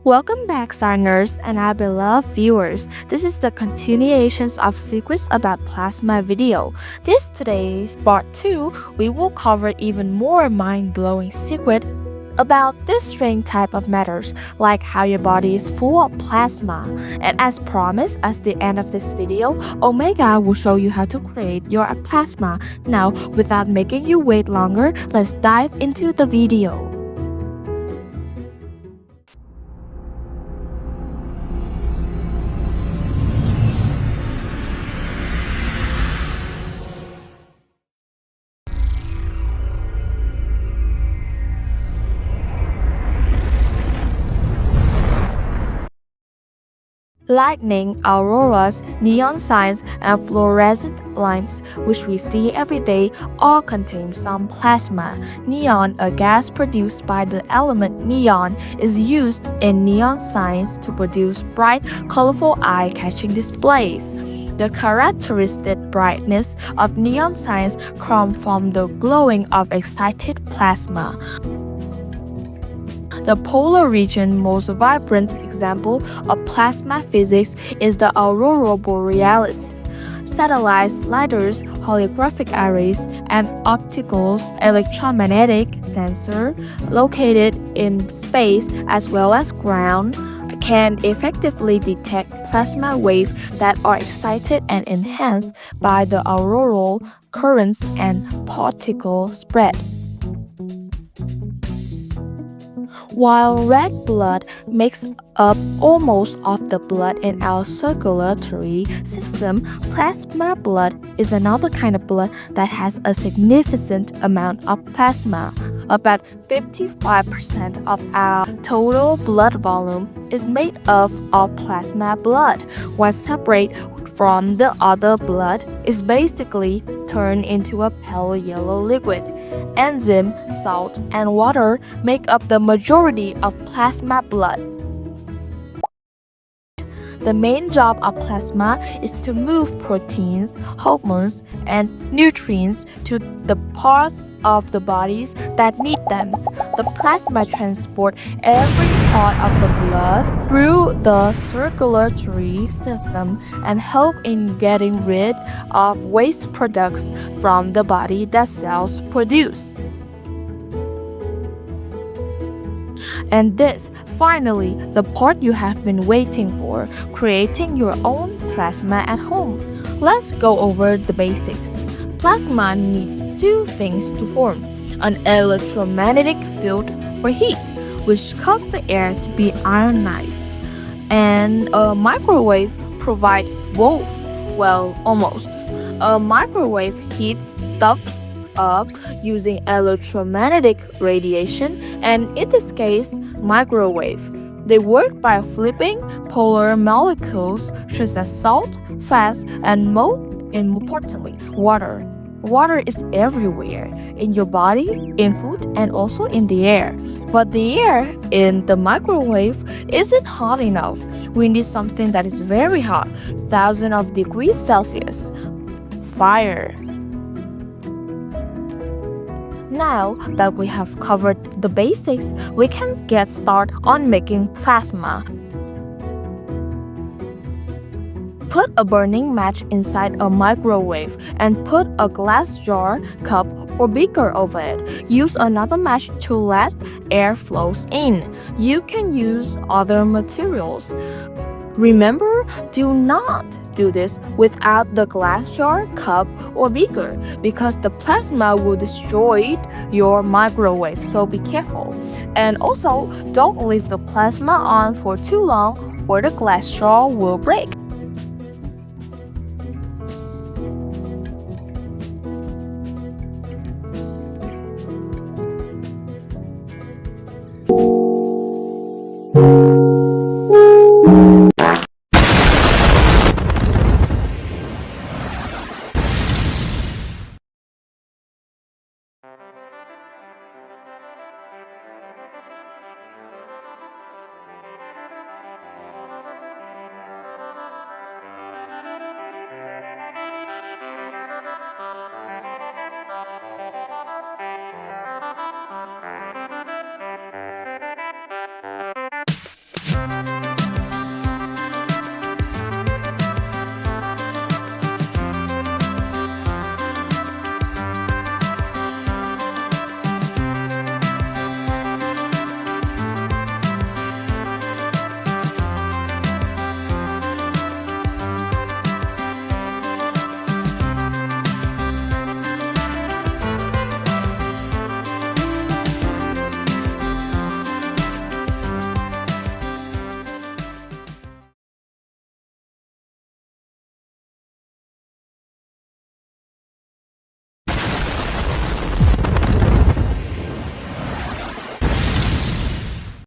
Welcome back, Sarners and our beloved viewers. This is the continuations of Secrets About Plasma video. This today's part 2, we will cover even more mind-blowing secret about this strange type of matters, like how your body is full of plasma. And as promised, at the end of this video, Omega will show you how to create your plasma. Now, without making you wait longer, let's dive into the video. Lightning, auroras, neon signs, and fluorescent lamps, which we see every day, all contain some plasma. Neon, a gas produced by the element neon, is used in neon signs to produce bright, colorful eye-catching displays. The characteristic brightness of neon signs comes from the glowing of excited plasma. The polar region most vibrant example of plasma physics is the aurora borealis. Satellite sliders, holographic arrays, and optical electromagnetic sensor located in space as well as ground can effectively detect plasma waves that are excited and enhanced by the auroral currents and particle spread. While red blood makes up almost of the blood in our circulatory system, plasma blood is another kind of blood that has a significant amount of plasma. About 55% of our total blood volume is made up of plasma blood. When separated from the other blood, is basically turned into a pale yellow liquid. Enzyme, salt, and water make up the majority of plasma blood. The main job of plasma is to move proteins, hormones, and nutrients to the parts of the bodies that need them. The plasma transport every part of the blood through the circulatory system and help in getting rid of waste products from the body that cells produce. And this, finally, the part you have been waiting for, creating your own plasma at home. Let's go over the basics. Plasma needs two things to form: an electromagnetic field or heat, which causes the air to be ionized, and a microwave provide both. Well, almost. A microwave heats stuffs up using electromagnetic radiation, and in this case, microwave. They work by flipping polar molecules such as salt, fats, and most importantly, water. Water is everywhere, in your body, in food, and also in the air. But the air in the microwave isn't hot enough. We need something that is very hot, thousands of degrees Celsius. Fire. Now that we have covered the basics, we can get started on making plasma. Put a burning match inside a microwave and put a glass jar, cup, or beaker over it. Use another match to let air flows in. You can use other materials. Remember, do not do this without the glass jar, cup, or beaker because the plasma will destroy your microwave, so be careful. And also, don't leave the plasma on for too long or the glass jar will break.